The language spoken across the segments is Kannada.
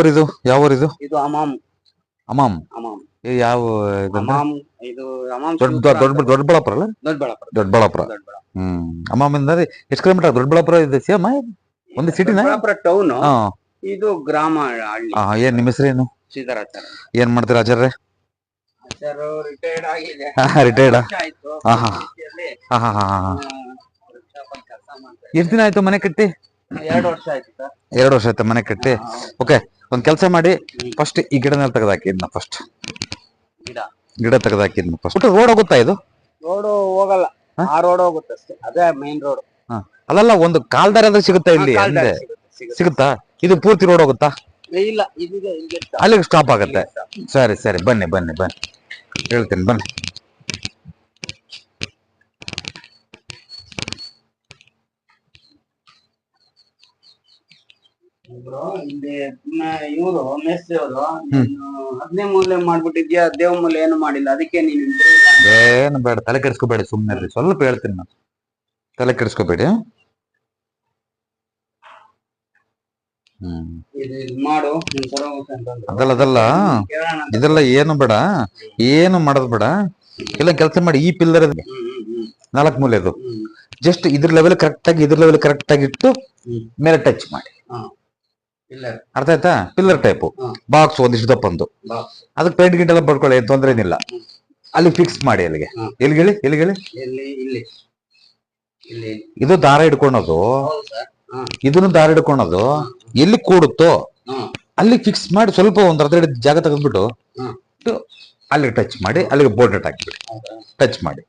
ಊರಿದು? ಯಾವ ಊರಿದು? ಇದು ಅಮಾಮ್. ಅಮಾಮ್. ಅಮಾಮ್ ಯಾವ ಅಮಾಮ್ ಇದು ಅಮಾಮ್ ದೊಡ್ಡಬಳ್ಳಾಪುರ ಅಲ್ಲ? ದೊಡ್ಡಬಳ್ಳಾಪುರ. ದೊಡ್ಡಬಳ್ಳಾಪುರ. ಅಮಾಮಿಂದ ಎಷ್ಟು ಕಿಲೋಮೀಟರ್? ದೊಡ್ಡಬಳ್ಳಾಪುರ ಇದೆ ಸೇಮ್ ಒಂದು ಸಿಟಿನ? ದೊಡ್ಡಬಳ್ಳಾಪುರ ಟೌನ್, ಇದು ಗ್ರಾಮ ಹಳ್ಳಿ. ಏನ್ ನಿಮ್ಮ ಹೆಸರೇನು? ಶ್ರೀಧರಾಚಾರ್ಯ. ಏನ್ ಮಾಡ್ತೀರಾ ಆಚಾರ್ಯ? ರಿಟೈರ್ಡ್ ಆಗಿದೆ. ರಿಟೈರ್ಡ್ ಆಯ್ತು. ಎಷ್ಟು ದಿನ ಆಯ್ತು ಮನೆ ಕಟ್ಟಿ? 2 ವರ್ಷ ಆಯ್ತು ಸರ್. 2 ವರ್ಷ ಆಯ್ತು ಮನೆ ಕಟ್ಟಿ. ಓಕೆ, ಒಂದ್ ಕೆಲಸ ಮಾಡಿ, ಫಸ್ಟ್ ಈ ಗಿಡನೆಲ್ಲ ತೆಗೆದಾಕಿದ್ನ. ಫಸ್ಟ್ ಗಿಡ ತೆಗೆದಾಕಿದ್ನ. ಫಸ್ಟ್ ರೋಡ್ ಹೋಗುತ್ತಾ ಇದು? ರೋಡ್ ಹೋಗಲ್ಲ, ಆ ರೋಡ್ ಹೋಗುತ್ತೆ ಅಷ್ಟೇ, ಅದೇ ಮೇನ್ ರೋಡ್. ಅಲ್ಲಲ್ಲ, ಒಂದು ಕಾಲ್ದಾರ ಆದ್ರೆ ಸಿಗುತ್ತಾ ಇಲ್ಲಿ? ಅಂದ್ರೆ ಸಿಗುತ್ತಾ? ಇದು ಪೂರ್ತಿ ರೋಡ್ ಹೋಗುತ್ತಾ? ಇಲ್ಲ, ಅಲ್ಲಿಗೆ ಸ್ಟಾಪ್ ಆಗುತ್ತೆ. ಸರಿ ಸರಿ, ಬನ್ನಿ ಬನ್ನಿ ಬನ್ನಿ, ಹೇಳ್ತೀನಿ ಬನ್ನಿ. ಇವರು ಮೆಸ್ಸಿ ಅವರು 15 ಮೂಲೆ ಮಾಡ್ಬಿಟ್ಟಿದ್ಯಾ, ದೇವ್ ಮೂಲೆ ಏನು ಮಾಡಿಲ್ಲ, ಅದಕ್ಕೆ ನೀನು ಏನು ಬೇಡ, ತಲೆ ಕೆಡಿಸ್ಕೋಬೇಡಿ, ಸುಮ್ಮನೆ ಸ್ವಲ್ಪ ಹೇಳ್ತೀನಿ ನಾನು, ತಲೆ ಕೆಡಿಸ್ಕೋಬೇಡಿ. ಮಾಡು. ಅದಲ್ಲ ಇದೆಲ್ಲ ಏನು ಬೇಡ, ಏನು ಮಾಡೋದು ಬೇಡ. ಎಲ್ಲ ಕೆಲಸ ಮಾಡಿ, ಈ ಪಿಲ್ಲರ್ 4 ಮೂಲೆದು ಜಸ್ಟ್ ಇದ್ರ ಲೆವೆಲ್ ಕರೆಕ್ಟ್ ಆಗಿ ಇಟ್ಟು ಮೇಲೆ ಟಚ್ ಮಾಡಿ. ಅರ್ಥ ಆಯ್ತಾ? ಪಿಲ್ಲರ್ ಟೈಪ್ ಬಾಕ್ಸ್ ಒಂದಿಷ್ಟು ದಪ್ಪಂದು, ಅದಕ್ಕೆ ಪೇಂಟ್ ಗಿಂಟ್ ಎಲ್ಲ ಬಡ್ಕೊಳ್ಳಿ, ಏನ್ ತೊಂದ್ರೆ ಏನಿಲ್ಲ. ಅಲ್ಲಿ ಫಿಕ್ಸ್ ಮಾಡಿ. ಅಲ್ಲಿಗೆ ಎಲ್ಲಿಗೆ ಇದು ದಾರ ಹಿಡ್ಕೊಳೋದು, ಇದನ್ನು ದಾರ ಹಿಡ್ಕೊಳೋದು, ಎಲ್ಲಿ ಕೂಡುತ್ತೋ ಅಲ್ಲಿ ಫಿಕ್ಸ್ ಮಾಡಿ, ಸ್ವಲ್ಪ ಒಂದು ಅರ್ಧ ಜಾಗ ತೆಗೆದ್ಬಿಟ್ಟು ಅಲ್ಲಿಗೆ ಟಚ್ ಮಾಡಿ, ಅಲ್ಲಿಗೆ ಬೋರ್ಡ್ ನೆಟ್ ಹಾಕಿಬಿಡಿ. ಟಚ್ ಮಾಡಿ.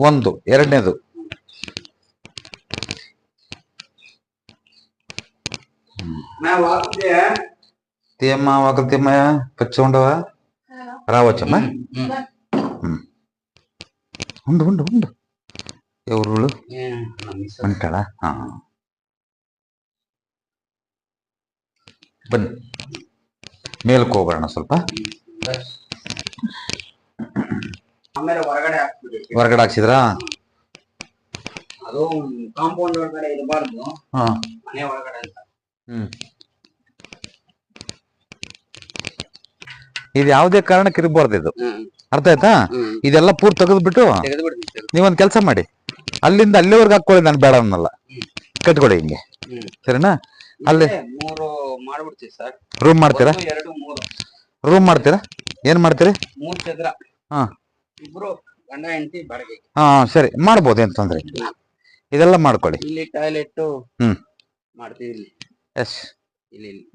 ಒಂದು, ಎರಡನೇದು తీయమ్మ ఒకరు తీయమ్మయ్య పచ్చి ఉండవా రావచ్చమ్మా ఉండు ఉండు ఉండు ఎవరు అంటాడా ಬನ್ನಿ ಮೇಲಕ್ಕೆ ಹೋಗೋಣ ಸ್ವಲ್ಪ ಹೊರಗಡೆ ಹಾಕ್ಸಿದ್ರಾ ಅದು ಕಾಂಪೌಂಡ್ ಒಳಗಡೆ ಇರಬಾರ್ದು ಮನೆ ಒಳಗಡೆ ಅಂತ ಇದು ಯಾವುದೇ ಕಾರಣಕ್ಕೆ ಇರಬಾರ್ದು ಇದು ಅರ್ಥ ಆಯ್ತಾ ಇದೆಲ್ಲ ಪೂರ್ತಿ ತೆಗೆದ್ಬಿಟ್ಟು ನೀವೊಂದ್ ಕೆಲಸ ಮಾಡಿ ಅಲ್ಲಿಂದ ಅಲ್ಲಿವರೆಗೆ ಹಾಕೊಳ್ಳಿ ನಾನು ಬೇಡ ಅನ್ನಲ್ಲ ಕಟ್ಕೊಡಿ ಹಿಂಗೆ ಸರಿನಾ ಅಲ್ಲಿ ರೂಮ್ ಮಾಡ್ತೀರಾ ರೂಮ್ ಮಾಡ್ತೀರಾ ಏನ್ ಮಾಡ್ತೀರಿ ಹಾ ಸರಿ ಮಾಡ್ಬೋದು ಏನ್ ತೊಂದ್ರೆ ಇದೆಲ್ಲ ಮಾಡ್ಕೊಳ್ಳಿ ಇಲ್ಲಿ ಟಾಯ್ಲೆಟ್ ಮಾಡ್ತೀವಿ ಇಲ್ಲಿ ಎಸ್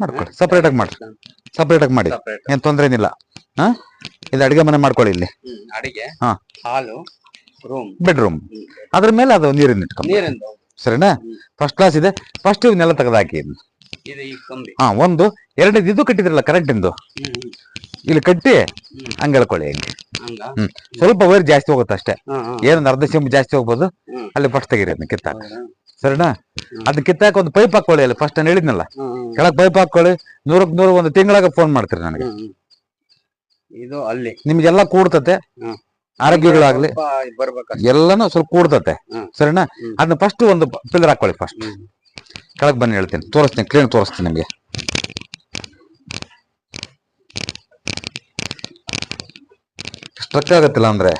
ಮಾಡ್ಕೊಳ್ಳಿ ಸಪರೇಟ್ ಆಗಿ ಮಾಡಿ ಏನ್ ತೊಂದ್ರೆ ಏನಿಲ್ಲ ಇದು ಅಡಿಗೆ ಮನೆ ಮಾಡ್ಕೊಳ್ಳಿ ಇಲ್ಲಿ ಅಡಿಗೆ ಹಾಲು ರೂಮ್ ಬೆಡ್ರೂಮ್ ಅದ್ರ ಮೇಲೆ ಅದು ನೀರಿನ ಇಟ್ಕೊಂಡು ಸರಿನಾ ಫಸ್ಟ್ ಕ್ಲಾಸ್ ಇದೆ ಫಸ್ಟ್ ಇವನ್ನೆಲ್ಲ ತೆಗೆದಾಕಿ ಒಂದು ಎರಡನೇದು ಇದು ಕಟ್ಟಿದ್ರಲ್ಲ ಕರೆಂಟ್ ಇಂದು ಇಲ್ಲಿ ಕಟ್ಟಿ ಹಂಗ ಹೇಳ್ಕೊಳ್ಳಿ ಹೆಂಗೆ ಸ್ವಲ್ಪ ವೈರ್ ಜಾಸ್ತಿ ಹೋಗುತ್ತೆ ಅಷ್ಟೇ ಏನೊಂದು ಅರ್ಧ ಸಿಂಬ್ ಜಾಸ್ತಿ ಹೋಗ್ಬೋದು ಅಲ್ಲಿ ಫಸ್ಟ್ ತೆಗೀರಿ ಅದನ್ನ ಕಿತ್ತಾಕ ಸರಿನಾ ಅದನ್ನ ಕಿತ್ತಾಕ ಒಂದು ಪೈಪ್ ಹಾಕೊಳ್ಳಿ ಅಲ್ಲಿ ಫಸ್ಟ್ ನಾನು ಹೇಳಿದ್ನಲ್ಲ ಕೆಳಗ್ ಪೈಪ್ ಹಾಕೊಳ್ಳಿ 100ಕ್ಕೆ 100 ಒಂದು ತಿಂಗಳಾಗ ಫೋನ್ ಮಾಡ್ತೀರಿ ನನಗೆ ಇದು ಅಲ್ಲಿ ನಿಮ್ಗೆಲ್ಲ ಕೂಡ್ತತೆ ಆರೋಗ್ಯಗಳಾಗ್ಲಿ ಎಲ್ಲಾನು ಸ್ವಲ್ಪ ಕೂಡ್ತತೆ ಸರಿನಾ ಅದನ್ನ ಫಸ್ಟ್ ಒಂದು ಪಿಲ್ಲರ್ ಹಾಕೊಳ್ಳಿ ಫಸ್ಟ್ ಕೆಳಗ್ ಬನ್ನಿ ಹೇಳ್ತೀನಿ ತೋರಿಸ್ತೀನಿ ಕ್ಲೀನ್ ತೋರಿಸ್ತೀನಿ ನಿಮ್ಗೆ ಸ್ಟ್ರಕ್ ಆಗತ್ತಿಲ್ಲ ಅಂದ್ರೆ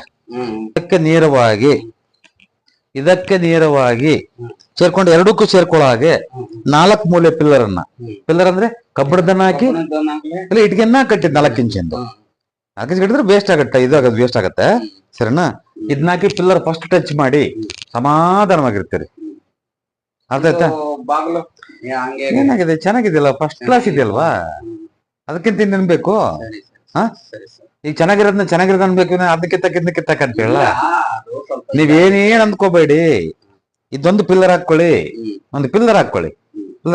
ಇದಕ್ಕೆ ನೇರವಾಗಿ ಸೇರ್ಕೊಂಡು ಎರಡಕ್ಕೂ ಸೇರ್ಕೊಳ್ಳೋ ಹಾಗೆ 4 ಮೂಲೆ ಪಿಲ್ಲರ್ ಅಂದ್ರೆ ಕಬ್ಬಣದನ್ನ ಹಾಕಿ ಇಲ್ಲ ಇಟ್ಗೆನ್ನ ಕಟ್ಟಿದ್ 4 ಇಂಚಿಂದು 4 ಇಂಚ್ ಕಟ್ಟಿದ್ರೆ ವೇಸ್ಟ್ ಆಗತ್ತೆ ಇದು ಆಗೋದು ವೇಸ್ಟ್ ಆಗತ್ತೆ ಸರಿನಾ ಇದನ್ನ ಹಾಕಿ ಪಿಲ್ಲರ್ ಫಸ್ಟ್ ಟಚ್ ಮಾಡಿ ಸಮಾಧಾನವಾಗಿರ್ತೀರಿ ಅರ್ಥ ಆಯ್ತಾ ಏನಾಗಿದೆ ಚೆನ್ನಾಗಿದೆಯಲ್ಲ ಫಸ್ಟ್ ಕ್ಲಾಸ್ ಇದೆಯಲ್ವಾ ಅದಕ್ಕಿಂತ ಇನ್ನೇನ್ ಬೇಕು ಈಗ ಚೆನ್ನಾಗಿರೋದ್ ಅನ್ಬೇಕು ಅದಕ್ಕಿತ್ತಕ್ ಅಂತ ಹೇಳ ನೀವೇನೇನ್ ಅಂದ್ಕೋಬೇಡಿ ಇದೊಂದು ಪಿಲ್ಲರ್ ಹಾಕೊಳ್ಳಿ ಒಂದು ಪಿಲ್ಲರ್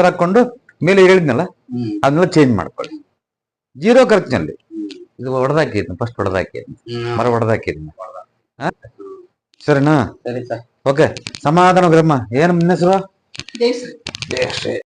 ಹಾಕೊಂಡು ಮೇಲೆ ಹೇಳಿದ್ನಲ್ಲ ಅದನ್ನೆಲ್ಲ ಚೇಂಜ್ ಮಾಡ್ಕೊಳ್ಳಿ 0 ಖರ್ಚಿನಲ್ಲಿ ಇದು ಹೊಡೆದಾಕಿದ್ನ ಫಸ್ಟ್ ಮರ ಹೊಡೆದಾಕಿದ್ನ ಸರಿನಾ ಓಕೆ ಸಮಾಧಾನ ಗ್ರಮ್ಮ ಏನ್ ಹೆಸರು